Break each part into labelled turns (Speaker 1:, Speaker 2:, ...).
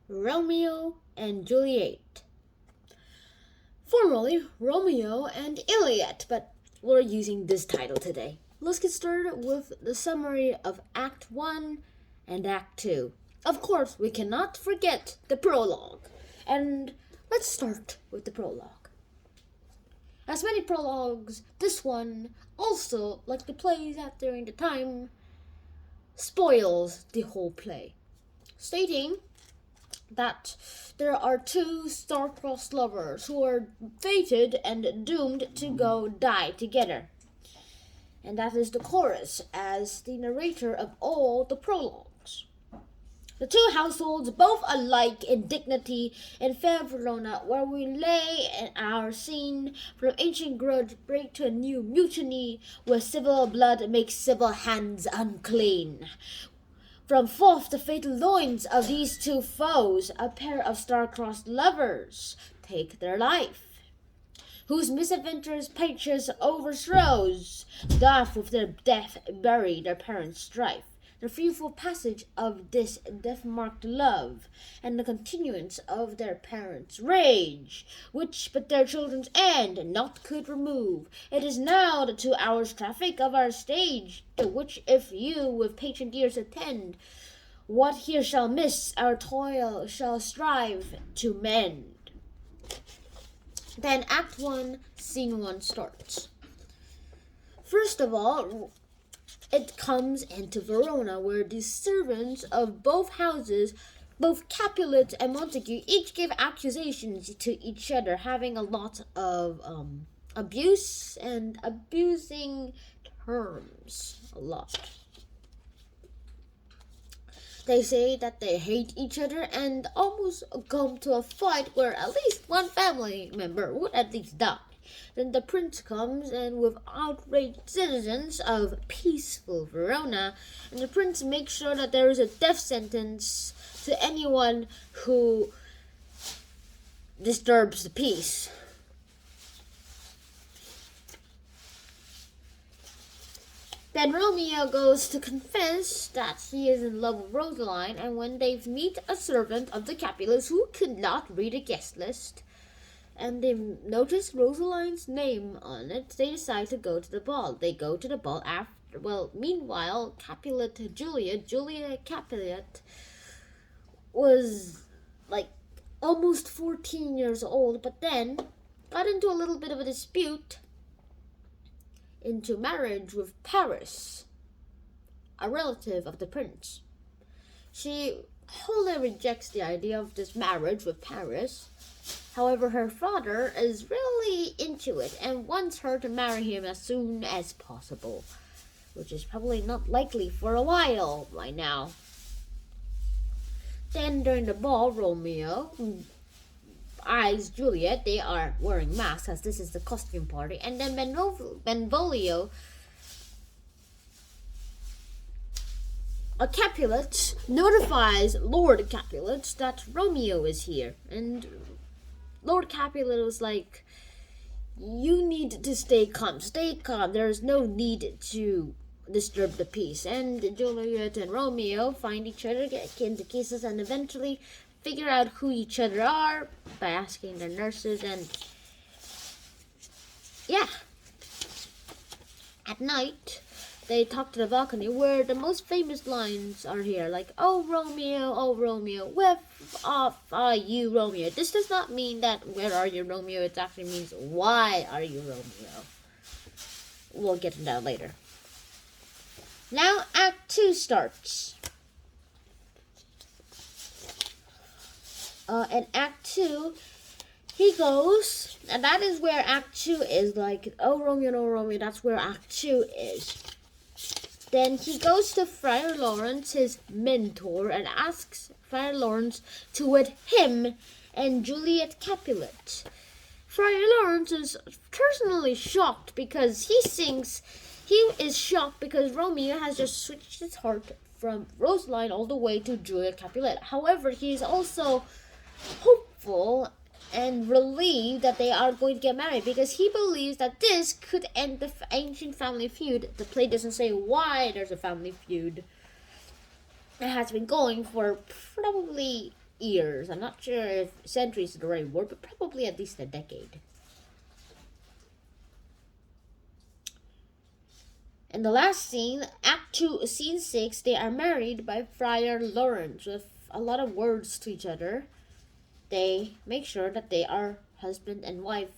Speaker 1: Romeo and Juliet. Formerly Romeo and Juliet, but we're using this title today. Let's get started with the summary of Act 1 and Act 2. Of course, we cannot forget the prologue. And let's start with the prologue. As many prologues, this one also, like the plays out during the time, spoils the whole play, stating that there are two star-crossed lovers who are fated and doomed to go die together. And that is the chorus as the narrator of all the prologues. The two households, both alike in dignity in fair Verona, where we lay in our scene from ancient grudge break to a new mutiny, where civil blood makes civil hands unclean. From forth the fatal loins of these two foes, a pair of star-crossed lovers take their life, whose misadventures pictures overthrows, doth with their death bury their parents' strife. The fearful passage of this death-marked love, and the continuance of their parents' rage, which but their children's end naught could remove. It is now the 2 hours traffic of our stage, to which if you with patient ears attend, what here shall miss, our toil shall strive to mend. Then Act 1, Scene 1 starts. First of all, it comes into Verona, where the servants of both houses, both Capulet and Montague, each give accusations to each other, having a lot of abuse and abusing terms. A lot. They say that they hate each other and almost come to a fight where at least one family member would at least die. Then the prince comes, and with outraged citizens of peaceful Verona, and the prince makes sure that there is a death sentence to anyone who disturbs the peace. Then Romeo goes to confess that he is in love with Rosaline, and when they meet a servant of the Capulets who could not read a guest list, and they notice Rosaline's name on it, they decide to go to the ball. They go to the ball after, meanwhile, Juliet Capulet was like almost 14 years old, but then got into a little bit of a dispute into marriage with Paris, a relative of the prince. She wholly rejects the idea of this marriage with Paris. However, her father is really into it and wants her to marry him as soon as possible, which is probably not likely for a while by now. Then during the ball, Romeo eyes Juliet. They are wearing masks as this is the costume party. And then Benvolio, a Capulet, notifies Lord Capulet that Romeo is here. And Lord Capulet was like, you need to stay calm. Stay calm. There is no need to disturb the peace. And Juliet and Romeo find each other, get into kisses, and eventually figure out who each other are by asking their nurses. And yeah, at night they talk to the balcony where the most famous lines are here, like, oh Romeo, where are you, Romeo? This does not mean that where are you, Romeo? It actually means why are you, Romeo? We'll get into that later. Now Act 2 starts. In Act 2, he goes, and that is where Act 2 is, like, oh Romeo, that's where Act 2 is. Then he goes to Friar Lawrence, his mentor, and asks Friar Lawrence to wed him and Juliet Capulet. Friar Lawrence is personally shocked because he is shocked because Romeo has just switched his heart from Rosaline all the way to Juliet Capulet. However, he is also hopeful and relieved that they are going to get married because he believes that this could end the ancient family feud. The play doesn't say why there's a family feud. It has been going for probably years. I'm not sure if centuries is the right word, but probably at least a decade. In the last scene, Act 2, Scene 6, they are married by Friar Lawrence with a lot of words to each other. They make sure that they are husband and wife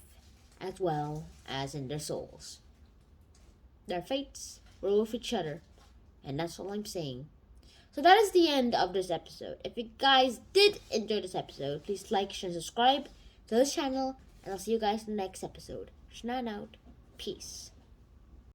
Speaker 1: as well as in their souls. Their fates were with each other, and that's all I'm saying. So that is the end of this episode. If you guys did enjoy this episode, please like, share, and subscribe to this channel, and I'll see you guys in the next episode. Schnan out. Peace.